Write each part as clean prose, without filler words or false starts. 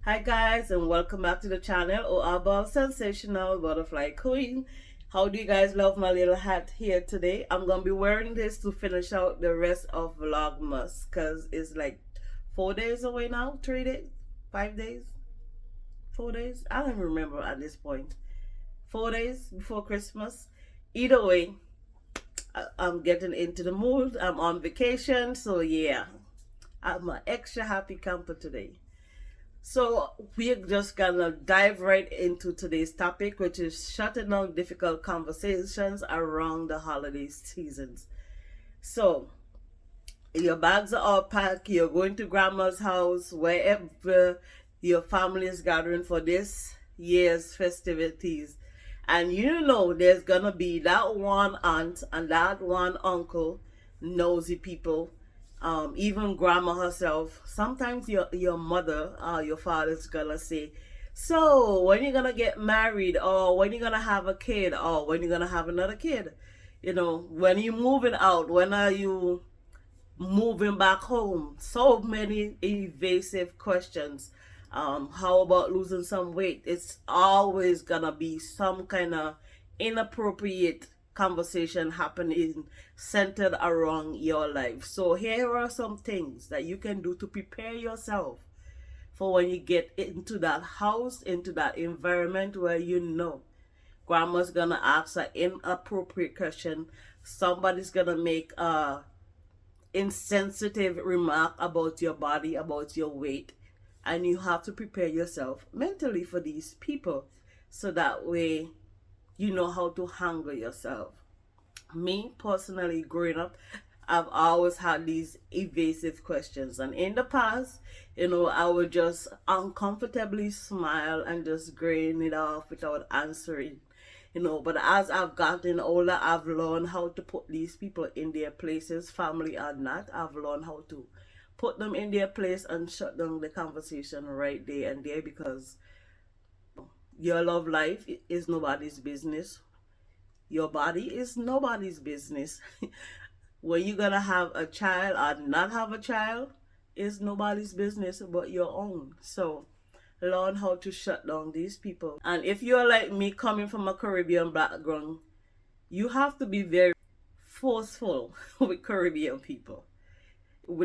Hi guys, and welcome back to the channel or about sensational butterfly queen. How do you guys love my little hat here today? I'm gonna be wearing this to finish out the rest of Vlogmas because it's like 4 days away now, 3 days, 5 days, 4 days. I don't remember at this point. 4 days before Christmas. Either way, I'm getting into the mood. I'm on vacation, so yeah, I'm an extra happy camper today. So we're just gonna dive right into today's topic, which is shutting down difficult conversations around the holiday seasons. So your bags are all packed, you're going to grandma's house, wherever your family is gathering for this year's festivities. And you know there's gonna be that one aunt and that one uncle, nosy people, even grandma herself. Sometimes your mother or your father's gonna say, so when you gonna get married, or when you gonna have a kid, or when you gonna have another kid? You know, when you moving out, when are you moving back home? So many evasive questions. How about losing some weight? It's always gonna be some kind of inappropriate conversation happening centered around your life. So here are some things that you can do to prepare yourself for when you get into that house, into that environment where you know grandma's gonna ask an inappropriate question, somebody's gonna make a insensitive remark about your body, about your weight, and you have to prepare yourself mentally for these people so that way you know how to handle yourself. Me personally, growing up, I've always had these evasive questions, and in the past, I would just uncomfortably smile and just grin it off without answering. But as I've gotten older, I've learned how to put these people in their places, family or not. I've learned how to put them in their place and shut down the conversation right there and there, because your love life is nobody's business. Your body is nobody's business. When you're gonna have a child or not have a child is nobody's business but your own. So learn how to shut down these people. And if you're like me, coming from a Caribbean background, you have to be very forceful with Caribbean people.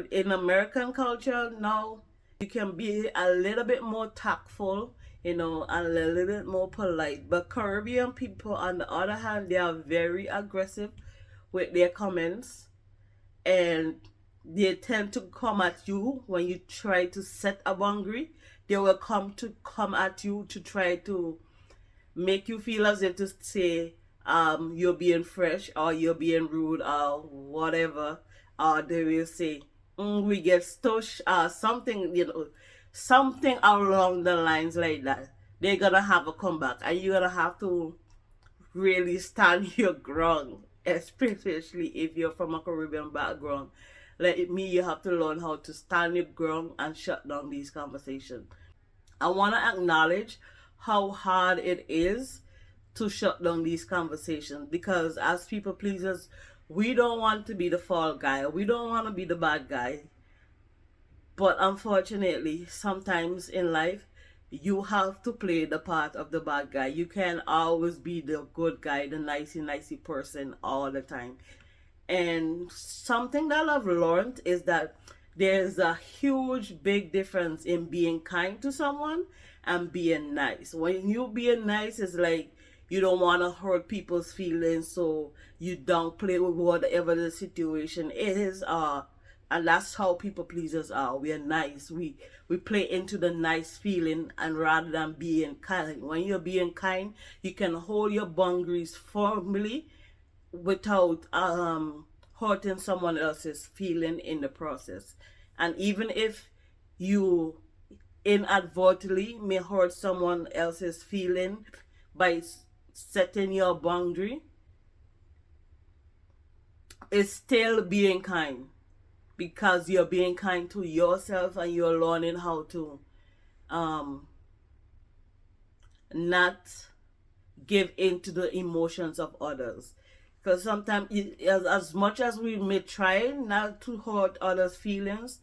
In American culture now, you can be a little bit more tactful, and a little bit more polite. But Caribbean people, on the other hand, they are very aggressive with their comments, and they tend to come at you when you try to set a boundary. They will come at you to try to make you feel as if to say you're being fresh or you're being rude or whatever. Or they will say, we get stush or something, something along the lines like that. They're gonna have a comeback, and you're gonna have to really stand your ground, especially if you're from a Caribbean background. Like me, you have to learn how to stand your ground and shut down these conversations. I want to acknowledge how hard it is to shut down these conversations, because as people pleasers, we don't want to be the fall guy. We don't want to be the bad guy. But unfortunately, sometimes in life, you have to play the part of the bad guy. You can't always be the good guy, the nicey person all the time. And something that I've learned is that there's a huge big difference in being kind to someone and being nice. When you being nice, is like you don't want to hurt people's feelings, so you don't play with whatever the situation is. And that's how people pleasers are. We are nice. We play into the nice feeling, and rather than being kind. When you're being kind, you can hold your boundaries firmly without hurting someone else's feeling in the process. And even if you inadvertently may hurt someone else's feeling by setting your boundary, it's still being kind, because you're being kind to yourself and you're learning how to not give in to the emotions of others. Because sometimes, as much as we may try not to hurt others' feelings,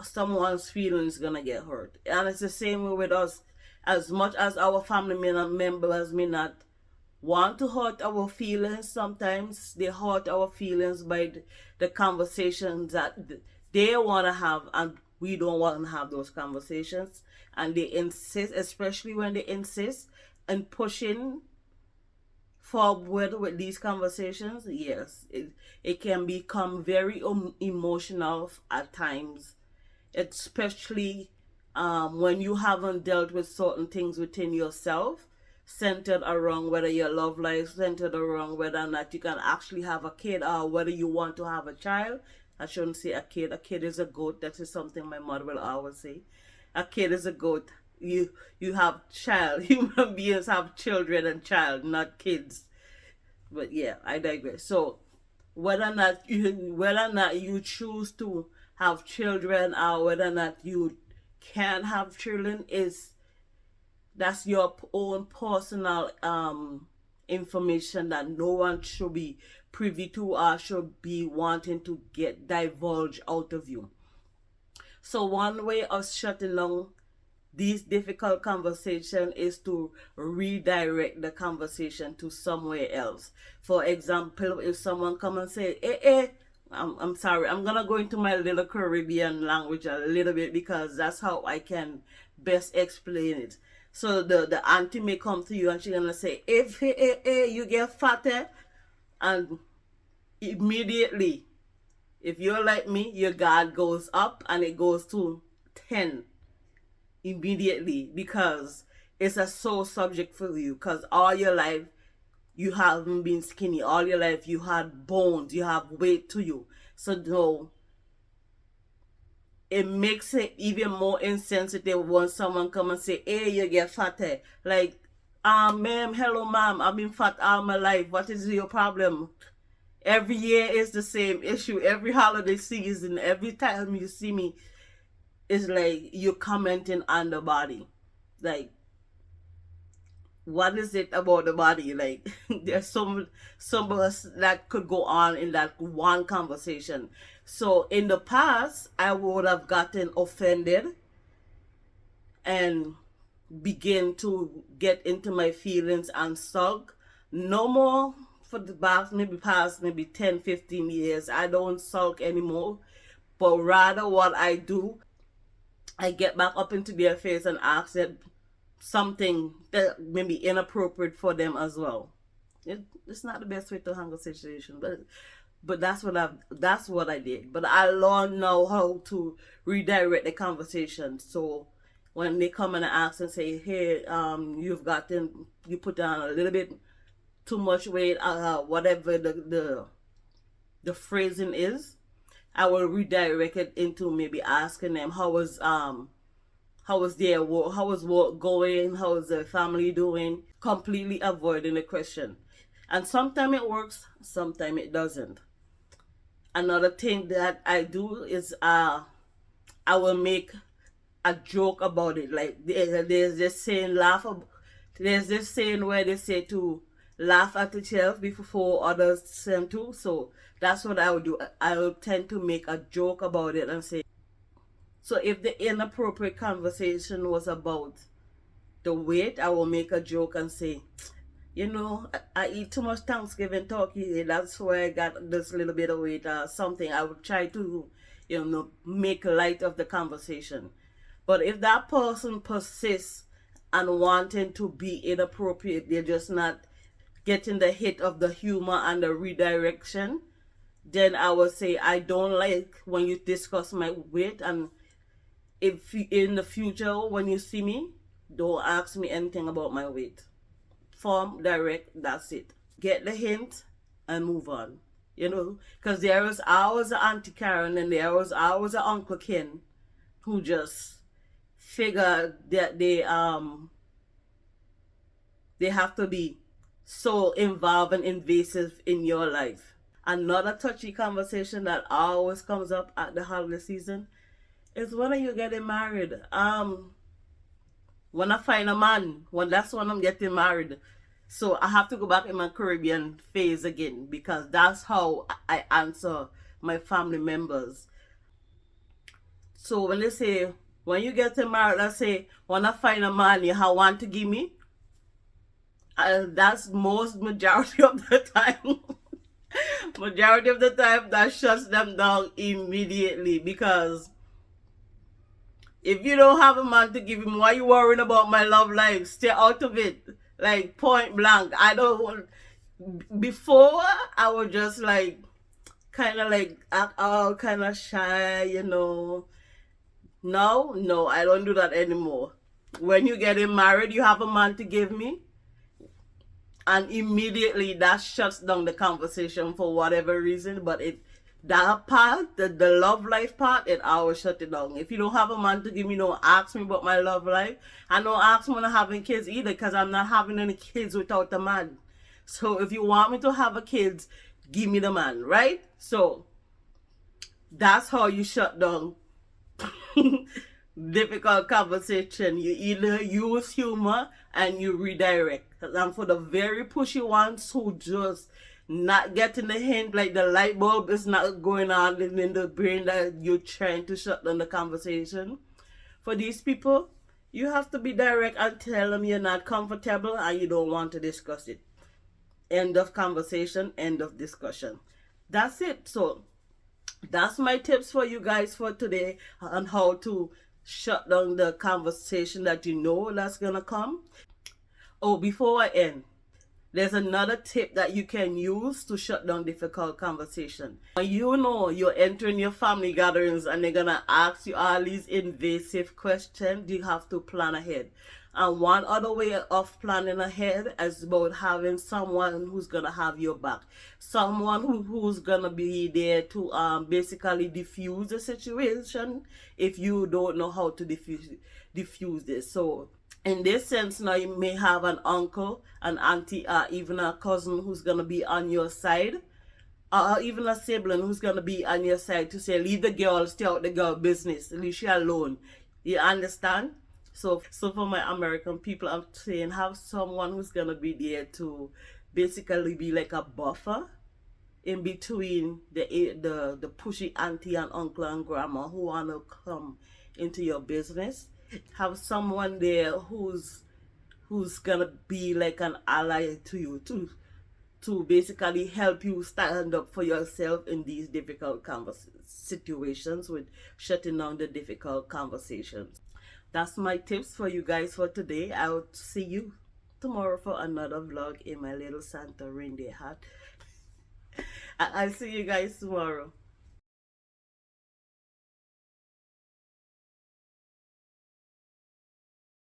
someone's feelings gonna get hurt. And it's the same way with us. As much as our family members may not want to hurt our feelings, sometimes they hurt our feelings by the conversations that they want to have, and we don't want to have those conversations. And they insist, especially when they insist and pushing forward with these conversations. Yes, it can become very emotional at times, especially when you haven't dealt with certain things within yourself, centered around whether your love life, centered around whether or not you can actually have a kid, or whether you want to have a child. I shouldn't say a kid. A kid is a goat. That is something my mother will always say. A kid is a goat. You have child. Human beings have children and child, not kids. But yeah, I digress. So whether or not you choose to have children, or whether or not you can have children, is that's your own personal information that no one should be privy to or should be wanting to get divulged out of you. So one way of shutting down these difficult conversation is to redirect the conversation to somewhere else. For example, if someone come and say, I'm sorry, I'm gonna go into my little Caribbean language a little bit because that's how I can best explain it. So the auntie may come to you and she's gonna say, if you get fatter, and immediately, if you're like me, your guard goes up and it goes to 10 immediately, because it's a sore subject for you, because all your life you haven't been skinny, all your life you had bones, you have weight to you. So no, it makes it even more insensitive when someone come and say, hey, you get fatter. Like, ma'am, hello ma'am, I've been fat all my life, what is your problem? Every year is the same issue, every holiday season, every time you see me, it's like you're commenting on the body. Like, what is it about the body? Like, there's some of us that could go on in that one conversation. So in the past, I would have gotten offended and begin to get into my feelings and sulk. No more. For the past maybe 10-15 years, I don't sulk anymore, but rather what I do, I get back up into their face and ask them something that may be inappropriate for them as well. It's not the best way to handle situation, but that's what I did. But I learned now how to redirect the conversation. So when they come and ask and say, hey, you put down a little bit too much weight, whatever the phrasing is, I will redirect it into maybe asking them how was their work, how was work going, how was their family doing, completely avoiding the question. And sometimes it works, sometimes it doesn't. Another thing that I do is I will make a joke about it. Like there's this saying, there's this saying where they say to laugh at yourself before others tend to. So that's what I would do. I will tend to make a joke about it and say, so if the inappropriate conversation was about the weight, I will make a joke and say, I eat too much Thanksgiving turkey. That's why I got this little bit of weight or something. I would try to, make light of the conversation. But if that person persists and wanting to be inappropriate, they're just not getting the hit of the humor and the redirection, then I will say, I don't like when you discuss my weight, and if in the future when you see me, don't ask me anything about my weight. Form, direct, that's it. Get the hint and move on. Because there was always an Auntie Karen and there was always an Uncle Ken who just figure that they have to be so involved and invasive in your life. Another touchy conversation that always comes up at the holiday season is, when are you getting married? When I find a man, that's when I'm getting married. So I have to go back in my Caribbean phase again, because that's how I answer my family members. So when they say, when you get married, let's say, wanna find a man you have want to give me, that's most majority of the time. Majority of the time, that shuts them down immediately, because if you don't have a man to give him, why you worrying about my love life? Stay out of it. Like, point blank. I don't want. Before, I was just like, kind of like act out, kind of shy, you know. Now, no, I don't do that anymore. When you getting married, you have a man to give me, and immediately that shuts down the conversation for whatever reason. But that part, the love life part, it always shut it down. If you don't have a man to give me, don't ask me about my love life. I don't ask me when I'm having kids either, because I'm not having any kids without a man. So if you want me to have a kids, give me the man, right? So that's how you shut down difficult conversation. You either use humor and you redirect. And for the very pushy ones who just not getting the hint, like the light bulb is not going on in the brain that you're trying to shut down the conversation, for these people, you have to be direct and tell them you're not comfortable and you don't want to discuss it. End of conversation, end of discussion. That's it. So that's my tips for you guys for today on how to shut down the conversation that you know that's gonna come. Oh, before I end, there's another tip that you can use to shut down difficult conversation. You know you're entering your family gatherings and they're gonna ask you all these invasive questions. You have to plan ahead. And one other way of planning ahead is about having someone who's gonna have your back, someone who's gonna be there to basically diffuse the situation if you don't know how to diffuse this. So in this sense, now you may have an uncle, an auntie, even a cousin who's gonna be on your side, or even a sibling who's gonna be on your side to say, leave the girl, stay out the girl business, leave she alone. You understand? So for my American people, I'm saying have someone who's gonna be there to basically be like a buffer in between the pushy auntie and uncle and grandma who wanna come into your business. Have someone there who's gonna be like an ally to you, to basically help you stand up for yourself in these difficult situations, with shutting down the difficult conversations. That's my tips for you guys for today. I'll see you tomorrow for another vlog in my little Santa reindeer hat. I'll see you guys tomorrow.